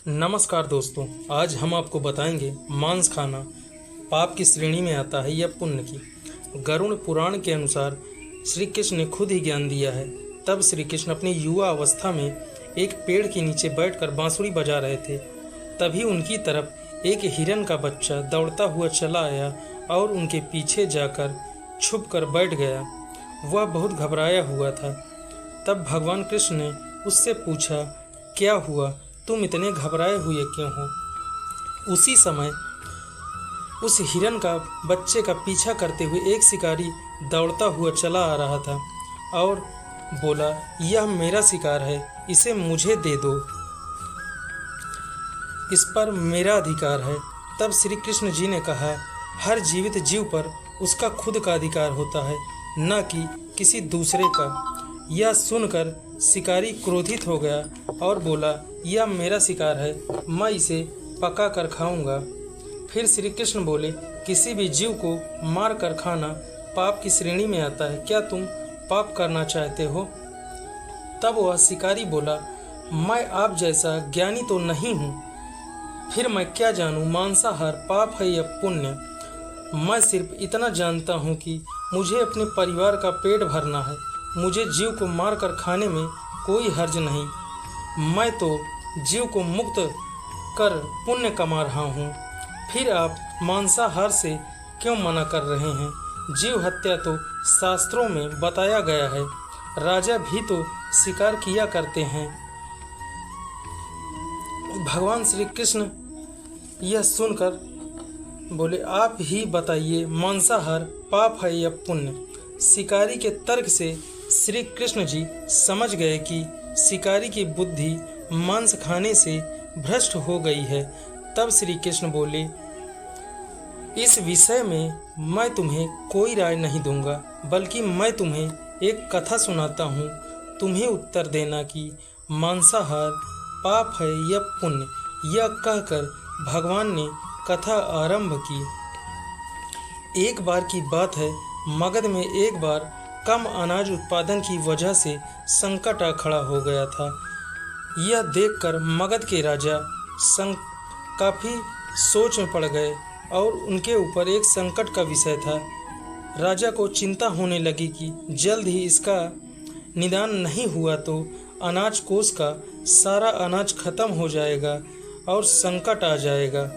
नमस्कार दोस्तों, आज हम आपको बताएंगे मांस खाना पाप की श्रेणी में आता है या पुण्य की। गरुड़ पुराण के अनुसार श्री कृष्ण ने खुद ही ज्ञान दिया है। तब श्री कृष्ण अपनी युवा अवस्था में एक पेड़ के नीचे बैठकर बांसुरी बजा रहे थे। तभी उनकी तरफ एक हिरन का बच्चा दौड़ता हुआ चला आया और उनके पीछे जाकर छुप कर बैठ गया। वह बहुत घबराया हुआ था। तब भगवान कृष्ण ने उससे पूछा, क्या हुआ, तुम इतने घबराए हुए क्यों हो? उसी समय उस हिरन का बच्चे का पीछा करते हुए एक शिकारी दौड़ता हुआ चला आ रहा था और बोला, यह मेरा शिकार है, इसे मुझे दे दो, इस पर मेरा अधिकार है। तब श्री कृष्ण जी ने कहा, हर जीवित जीव पर उसका खुद का अधिकार होता है, न कि किसी दूसरे का। यह सुनकर शिकारी क्रोधित हो गया और बोला, यह मेरा शिकार है, मैं इसे पका कर खाऊंगा। फिर श्री कृष्ण बोले, किसी भी जीव को मार कर खाना पाप की श्रेणी में आता है, क्या तुम पाप करना चाहते हो? तब वह शिकारी बोला, मैं आप जैसा ज्ञानी तो नहीं हूँ, फिर मैं क्या जानूँ मांसाहार पाप है या पुण्य। मैं सिर्फ इतना जानता हूँ कि मुझे अपने परिवार का पेट भरना है, मुझे जीव को मार कर खाने में कोई हर्ज नहीं। मैं तो जीव को मुक्त कर पुण्य कमा रहा हूँ, फिर आप मांसाहार से क्यों मना कर रहे हैं? जीव हत्या तो शास्त्रों में बताया गया है, राजा भी तो शिकार किया करते हैं। भगवान श्री कृष्ण यह सुनकर बोले, आप ही बताइए मांसाहार पाप है या पुण्य? शिकारी के तर्क से श्री कृष्ण जी समझ गए कि शिकारी की बुद्धि मांस खाने से भ्रष्ट हो गई है। तब श्री कृष्ण बोले, इस विषय में मैं तुम्हें कोई राय नहीं दूंगा, बल्कि मैं तुम्हें एक कथा सुनाता हूँ, तुम्हें उत्तर देना कि मांसाहार पाप है या पुण्य। यह कहकर भगवान ने कथा आरंभ की। एक बार की बात है, मगध में एक बार कम अनाज उत्पादन की वजह से संकट आ खड़ा हो गया था। यह देखकर मगध के राजा काफ़ी सोच में पड़ गए और उनके ऊपर एक संकट का विषय था। राजा को चिंता होने लगी कि जल्द ही इसका निदान नहीं हुआ तो अनाज कोष का सारा अनाज खत्म हो जाएगा और संकट आ जाएगा।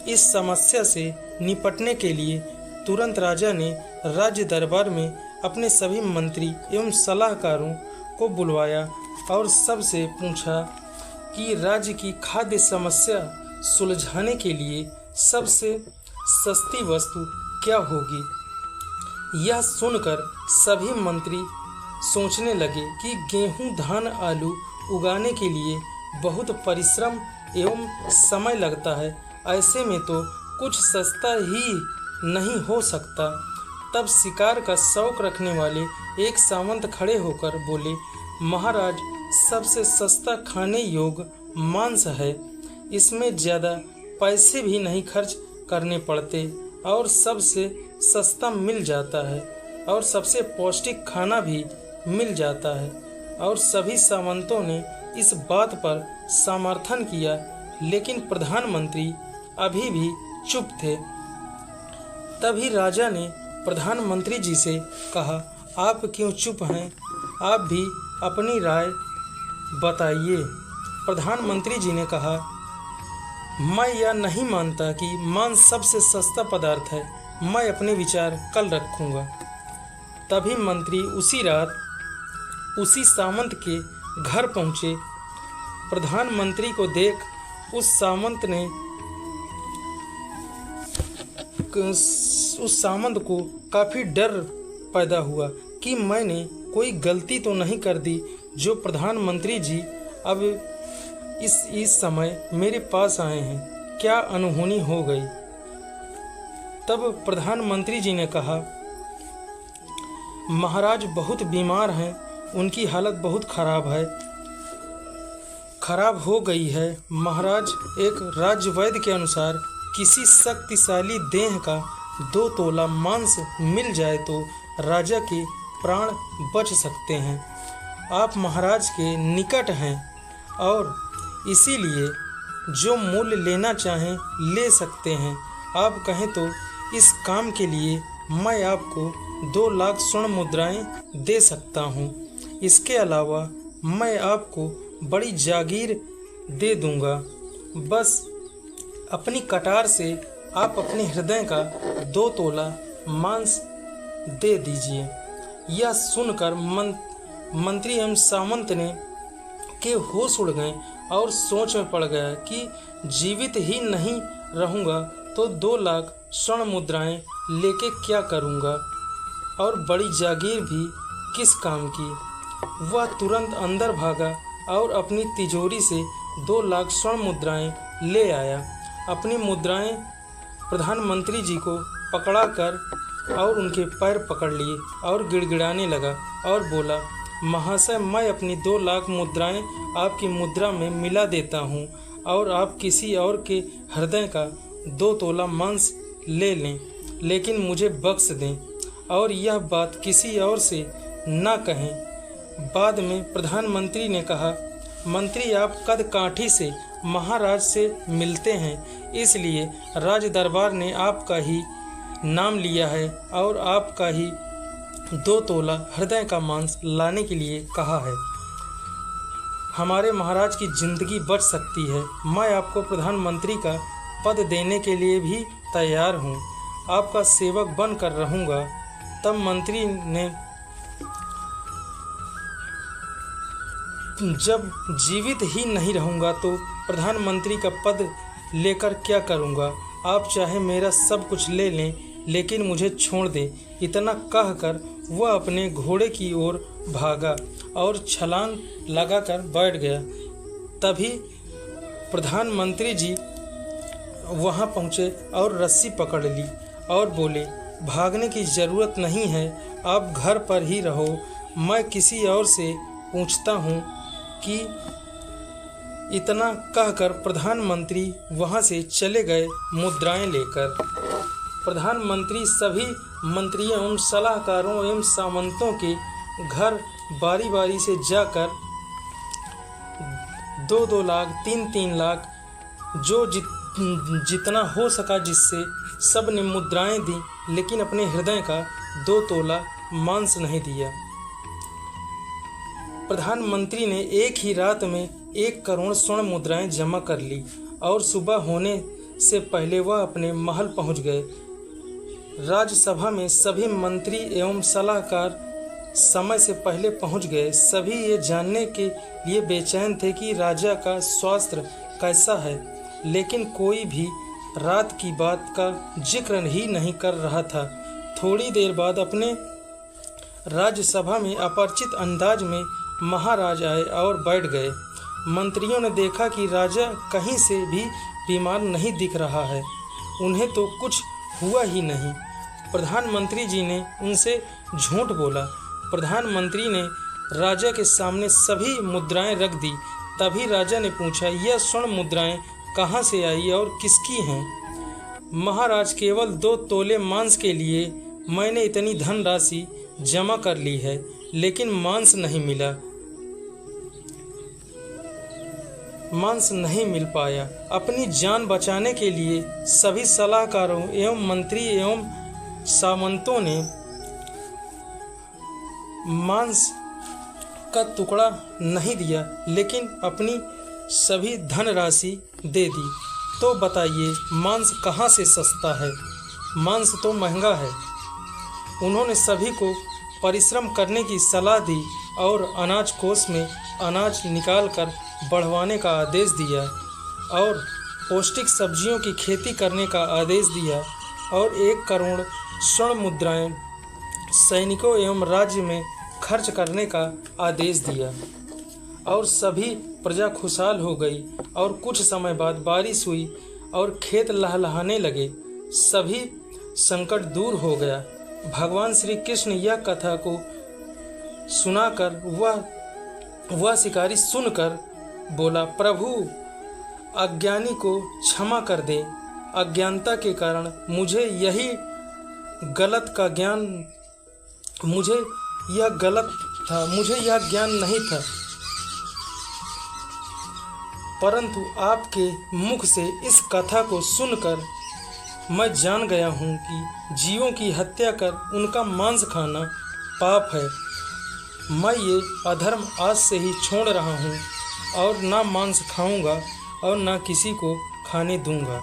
इस समस्या से निपटने के लिए तुरंत राजा ने राज्य दरबार में अपने सभी मंत्री एवं सलाहकारों को बुलवाया और सबसे पूछा कि राज्य की खाद्य समस्या सुलझाने के लिए सबसे सस्ती वस्तु क्या होगी। यह सुनकर सभी मंत्री सोचने लगे कि गेहूं, धान, आलू उगाने के लिए बहुत परिश्रम एवं समय लगता है, ऐसे में तो कुछ सस्ता ही नहीं हो सकता। तब शिकार का शौक रखने वाले एक सामंत खड़े होकर बोले, महाराज, सबसे सस्ता खाने योग्य मांस है, इसमें ज़्यादा पैसे भी नहीं खर्च करने पड़ते और सबसे सस्ता मिल जाता है और सबसे पौष्टिक खाना भी मिल जाता है। और सभी सामंतों ने इस बात पर समर्थन किया, लेकिन प्रधानमंत्री अभी भी चुप थे। तभी राजा ने प्रधानमंत्री जी से कहा, आप क्यों चुप हैं? आप भी अपनी राय बताइए। प्रधानमंत्री जी ने कहा, मैं यह नहीं मानता कि मांस सबसे सस्ता पदार्थ है, मैं अपने विचार कल रखूंगा। तभी मंत्री उसी रात उसी सामंत के घर पहुंचे। प्रधानमंत्री को देख उस सामंत को काफ़ी डर पैदा हुआ कि मैंने कोई गलती तो नहीं कर दी जो प्रधानमंत्री जी अब इस समय मेरे पास आए हैं, क्या अनहोनी हो गई। तब प्रधानमंत्री जी ने कहा, महाराज बहुत बीमार हैं, उनकी हालत बहुत खराब हो गई है। महाराज, एक राज्य वैद्य के अनुसार किसी शक्तिशाली देह का 2 तोला मांस मिल जाए तो राजा के प्राण बच सकते हैं। आप महाराज के निकट हैं और इसीलिए जो मूल्य लेना चाहें ले सकते हैं। आप कहें तो इस काम के लिए मैं आपको 2 लाख स्वर्ण मुद्राएं दे सकता हूँ। इसके अलावा मैं आपको बड़ी जागीर दे दूंगा। बस अपनी कटार से आप अपने हृदय का 2 तोला मांस दे दीजिए। यह सुनकर मंत्री एवं सामंत ने के होश उड़ गए और सोच में पड़ गया कि जीवित ही नहीं रहूँगा तो 2 लाख स्वर्ण मुद्राएं लेके क्या करूँगा, और बड़ी जागीर भी किस काम की। वह तुरंत अंदर भागा और अपनी तिजोरी से 2 लाख स्वर्ण मुद्राएं ले आया। अपनी मुद्राएं प्रधानमंत्री जी को पकड़ा कर और उनके पैर पकड़ लिए और गिड़गिड़ाने लगा और बोला, महाशय, मैं अपनी 2 लाख मुद्राएं आपकी मुद्रा में मिला देता हूं और आप किसी और के हृदय का 2 तोला मांस ले लें, लेकिन मुझे बख्श दें और यह बात किसी और से ना कहें। बाद में प्रधानमंत्री ने कहा, मंत्री, आप कद काठी से महाराज से मिलते हैं, इसलिए राज दरबार ने आपका ही नाम लिया है और आपका ही 2 तोला हृदय का मांस लाने के लिए कहा है। हमारे महाराज की जिंदगी बच सकती है। मैं आपको प्रधानमंत्री का पद देने के लिए भी तैयार हूँ। आपका सेवक बनकर रहूँगा। तब मंत्री ने, जब जीवित ही नहीं रहूँगा तो प्रधानमंत्री का पद लेकर क्या करूँगा। आप चाहे मेरा सब कुछ ले लें, लेकिन मुझे छोड़ दें। इतना कहकर वह अपने घोड़े की ओर भागा और छलांग लगाकर बैठ गया। तभी प्रधानमंत्री जी वहां पहुंचे और रस्सी पकड़ ली और बोले, भागने की ज़रूरत नहीं है, आप घर पर ही रहो। मैं किसी और से पूछता हूं कि। इतना कहकर प्रधानमंत्री वहां से चले गए मुद्राएं लेकर। प्रधानमंत्री सभी मंत्रियों एवं सलाहकारों एवं सामंतों के घर बारी बारी से जाकर 2-2 लाख 3-3 लाख जो जितना हो सका जिससे सब ने मुद्राएं दी, लेकिन अपने हृदय का 2 तोला मांस नहीं दिया। प्रधानमंत्री ने एक ही रात में 1 करोड़ स्वर्ण मुद्राएं जमा कर ली और सुबह होने से पहले वह अपने महल पहुंच गए। राज्यसभा में सभी मंत्री एवं सलाहकार समय से पहले पहुंच गए। सभी ये जानने के लिए बेचैन थे कि राजा का स्वास्थ्य कैसा है, लेकिन कोई भी रात की बात का जिक्र ही नहीं कर रहा था। थोड़ी देर बाद अपने राज्यसभा में अपरिचित अंदाज में महाराज आए और बैठ गए। मंत्रियों ने देखा कि राजा कहीं से भी बीमार नहीं दिख रहा है, उन्हें तो कुछ हुआ ही नहीं। प्रधानमंत्री जी ने उनसे झूठ बोला। प्रधानमंत्री ने राजा के सामने सभी मुद्राएं रख दी। तभी राजा ने पूछा, यह स्वर्ण मुद्राएं कहाँ से आई और किसकी हैं? महाराज, केवल 2 तोले मांस के लिए मैंने इतनी धनराशि जमा कर ली है, लेकिन मांस नहीं मिल पाया। अपनी जान बचाने के लिए सभी सलाहकारों एवं मंत्री एवं सामंतों ने मांस का टुकड़ा नहीं दिया, लेकिन अपनी सभी धनराशि दे दी। तो बताइए, मांस कहाँ से सस्ता है? मांस तो महंगा है। उन्होंने सभी को परिश्रम करने की सलाह दी और अनाज कोष में अनाज निकालकर बढ़वाने का आदेश दिया और पौष्टिक सब्जियों की खेती करने का आदेश दिया और 1 करोड़ स्वर्ण मुद्राएं सैनिकों एवं राज्य में खर्च करने का आदेश दिया और सभी प्रजा खुशहाल हो गई। और कुछ समय बाद बारिश हुई और खेत लहलहाने लगे। सभी संकट दूर हो गया। भगवान श्री कृष्ण यह कथा को सुनाकर वह शिकारी सुनकर बोला, प्रभु, अज्ञानी को क्षमा कर दे। अज्ञानता के कारण मुझे यह गलत था, मुझे यह ज्ञान नहीं था। परंतु आपके मुख से इस कथा को सुनकर मैं जान गया हूँ कि जीवों की हत्या कर उनका मांस खाना पाप है। मैं ये अधर्म आज से ही छोड़ रहा हूँ और ना मांस खाऊंगा और ना किसी को खाने दूंगा।